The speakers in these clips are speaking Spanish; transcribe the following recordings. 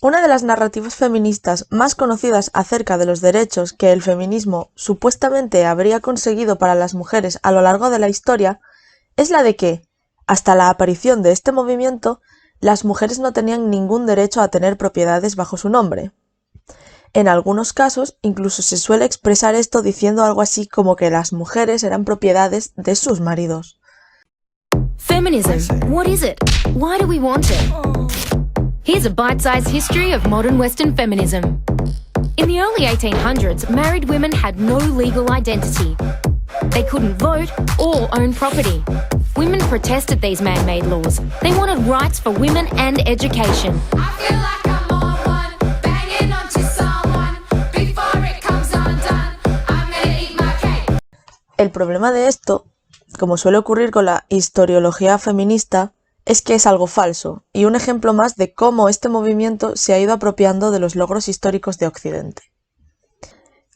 Una de las narrativas feministas más conocidas acerca de los derechos que el feminismo supuestamente habría conseguido para las mujeres a lo largo de la historia es la de que, hasta la aparición de este movimiento, las mujeres no tenían ningún derecho a tener propiedades bajo su nombre. En algunos casos, incluso se suele expresar esto diciendo algo así como que las mujeres eran propiedades de sus maridos. Feminism. What is it? Why do we want it? Here's a bite-sized history of modern Western feminism. In the early 1800s, married women had no legal identity. They couldn't vote or own property. Women protested these man-made laws. They wanted rights for women and education. I feel like I'm on one, banging onto someone. Before it comes undone, I'm gonna eat my cake. El problema de esto, como suele ocurrir con la historiología feminista, es que es algo falso, y un ejemplo más de cómo este movimiento se ha ido apropiando de los logros históricos de Occidente.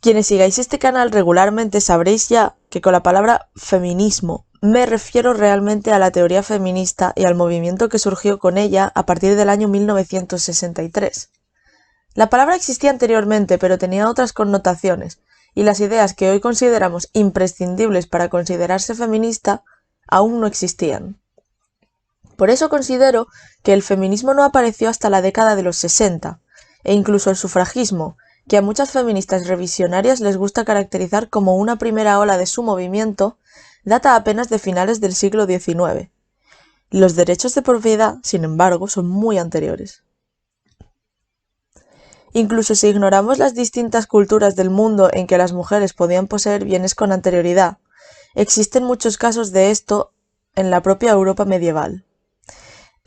Quienes sigáis este canal regularmente sabréis ya que con la palabra feminismo me refiero realmente a la teoría feminista y al movimiento que surgió con ella a partir del año 1963. La palabra existía anteriormente, pero tenía otras connotaciones, y las ideas que hoy consideramos imprescindibles para considerarse feminista aún no existían. Por eso considero que el feminismo no apareció hasta la década de los 60, e incluso el sufragismo, que a muchas feministas revisionarias les gusta caracterizar como una primera ola de su movimiento, data apenas de finales del siglo XIX. Los derechos de propiedad, sin embargo, son muy anteriores. Incluso si ignoramos las distintas culturas del mundo en que las mujeres podían poseer bienes con anterioridad, existen muchos casos de esto en la propia Europa medieval.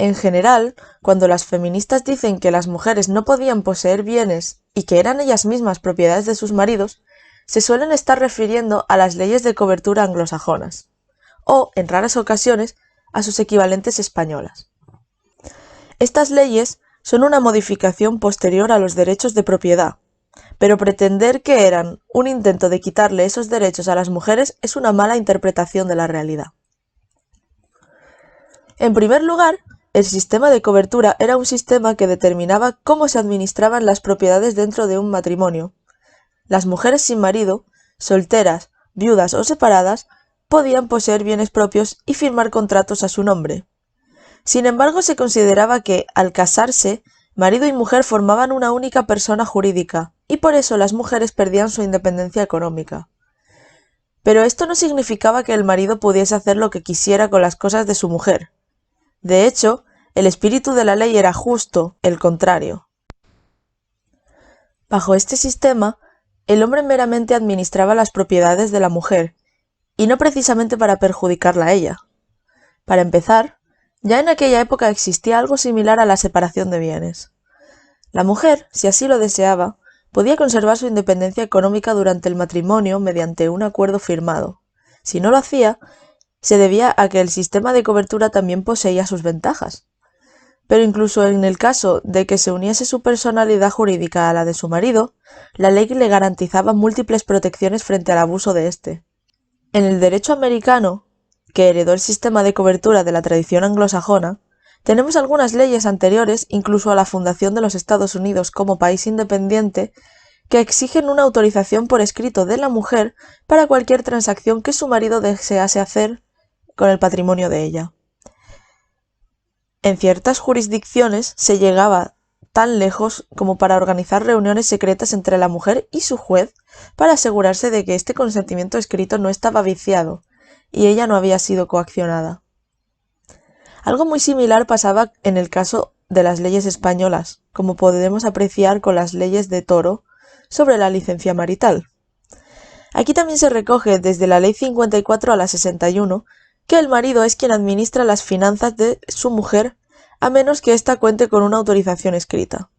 En general, cuando las feministas dicen que las mujeres no podían poseer bienes y que eran ellas mismas propiedades de sus maridos, se suelen estar refiriendo a las leyes de cobertura anglosajonas, o, en raras ocasiones, a sus equivalentes españolas. Estas leyes son una modificación posterior a los derechos de propiedad, pero pretender que eran un intento de quitarle esos derechos a las mujeres es una mala interpretación de la realidad. En primer lugar, el sistema de cobertura era un sistema que determinaba cómo se administraban las propiedades dentro de un matrimonio. Las mujeres sin marido, solteras, viudas o separadas, podían poseer bienes propios y firmar contratos a su nombre. Sin embargo, se consideraba que, al casarse, marido y mujer formaban una única persona jurídica, y por eso las mujeres perdían su independencia económica. Pero esto no significaba que el marido pudiese hacer lo que quisiera con las cosas de su mujer. De hecho, el espíritu de la ley era justo el contrario. Bajo este sistema, el hombre meramente administraba las propiedades de la mujer, y no precisamente para perjudicarla a ella. Para empezar, ya en aquella época existía algo similar a la separación de bienes. La mujer, si así lo deseaba, podía conservar su independencia económica durante el matrimonio mediante un acuerdo firmado. Si no lo hacía, se debía a que el sistema de cobertura también poseía sus ventajas. Pero incluso en el caso de que se uniese su personalidad jurídica a la de su marido, la ley le garantizaba múltiples protecciones frente al abuso de éste. En el derecho americano, que heredó el sistema de cobertura de la tradición anglosajona, tenemos algunas leyes anteriores incluso a la fundación de los Estados Unidos como país independiente que exigen una autorización por escrito de la mujer para cualquier transacción que su marido desease hacer con el patrimonio de ella. En ciertas jurisdicciones se llegaba tan lejos como para organizar reuniones secretas entre la mujer y su juez para asegurarse de que este consentimiento escrito no estaba viciado y ella no había sido coaccionada. Algo muy similar pasaba en el caso de las leyes españolas, como podemos apreciar con las leyes de Toro sobre la licencia marital. Aquí también se recoge desde la Ley 54 a la 61 que el marido es quien administra las finanzas de su mujer a menos que ésta cuente con una autorización escrita.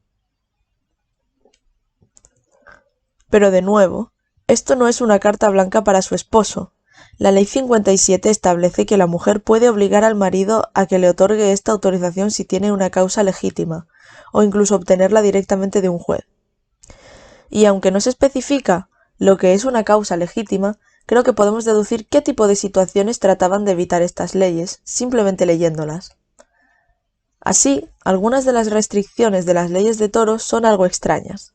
Pero de nuevo, esto no es una carta blanca para su esposo. La Ley 57 establece que la mujer puede obligar al marido a que le otorgue esta autorización si tiene una causa legítima, o incluso obtenerla directamente de un juez. Y aunque no se especifica lo que es una causa legítima, creo que podemos deducir qué tipo de situaciones trataban de evitar estas leyes, simplemente leyéndolas. Así, algunas de las restricciones de las leyes de toros son algo extrañas.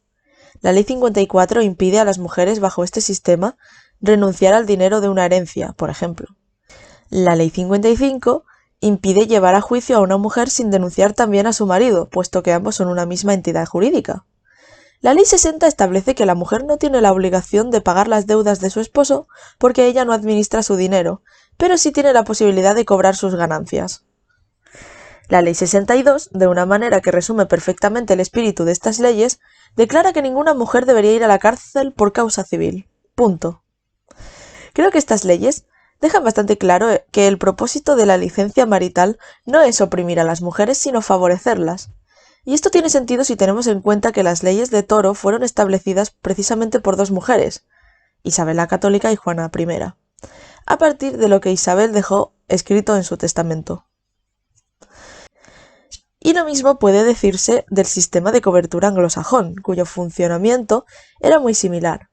La Ley 54 impide a las mujeres bajo este sistema renunciar al dinero de una herencia, por ejemplo. La Ley 55 impide llevar a juicio a una mujer sin denunciar también a su marido, puesto que ambos son una misma entidad jurídica. La Ley 60 establece que la mujer no tiene la obligación de pagar las deudas de su esposo porque ella no administra su dinero, pero sí tiene la posibilidad de cobrar sus ganancias. La Ley 62, de una manera que resume perfectamente el espíritu de estas leyes, declara que ninguna mujer debería ir a la cárcel por causa civil. Punto. Creo que estas leyes dejan bastante claro que el propósito de la licencia marital no es oprimir a las mujeres, sino favorecerlas. Y esto tiene sentido si tenemos en cuenta que las leyes de Toro fueron establecidas precisamente por dos mujeres, Isabel la Católica y Juana I, a partir de lo que Isabel dejó escrito en su testamento. Y lo mismo puede decirse del sistema de cobertura anglosajón, cuyo funcionamiento era muy similar.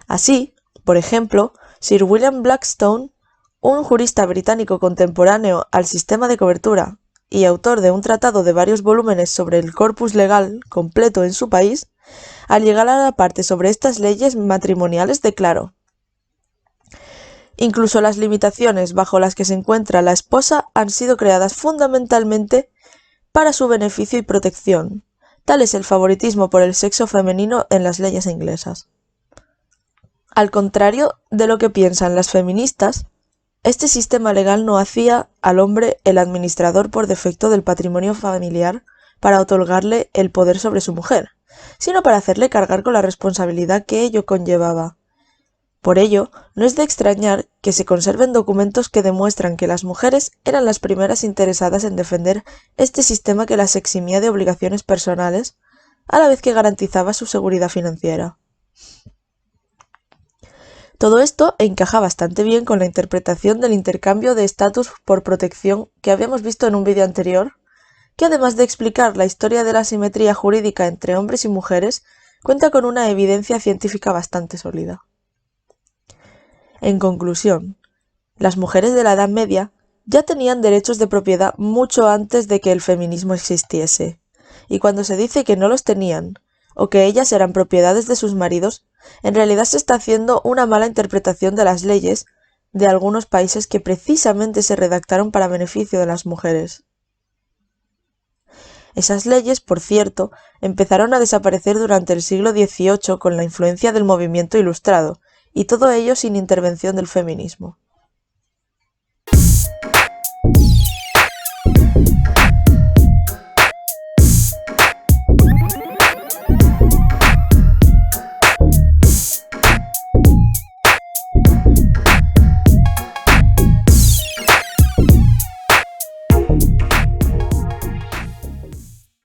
Así, por ejemplo, Sir William Blackstone, un jurista británico contemporáneo al sistema de cobertura y autor de un tratado de varios volúmenes sobre el corpus legal completo en su país, al llegar a la parte sobre estas leyes matrimoniales declaró: incluso las limitaciones bajo las que se encuentra la esposa han sido creadas fundamentalmente para su beneficio y protección. Tal es el favoritismo por el sexo femenino en las leyes inglesas. Al contrario de lo que piensan las feministas, este sistema legal no hacía al hombre el administrador por defecto del patrimonio familiar para otorgarle el poder sobre su mujer, sino para hacerle cargar con la responsabilidad que ello conllevaba. Por ello, no es de extrañar que se conserven documentos que demuestran que las mujeres eran las primeras interesadas en defender este sistema que las eximía de obligaciones personales, a la vez que garantizaba su seguridad financiera. Todo esto encaja bastante bien con la interpretación del intercambio de estatus por protección que habíamos visto en un vídeo anterior, que además de explicar la historia de la asimetría jurídica entre hombres y mujeres, cuenta con una evidencia científica bastante sólida. En conclusión, las mujeres de la Edad Media ya tenían derechos de propiedad mucho antes de que el feminismo existiese, y cuando se dice que no los tenían, o que ellas eran propiedades de sus maridos, en realidad se está haciendo una mala interpretación de las leyes de algunos países que precisamente se redactaron para beneficio de las mujeres. Esas leyes, por cierto, empezaron a desaparecer durante el siglo XVIII con la influencia del movimiento ilustrado, y todo ello sin intervención del feminismo.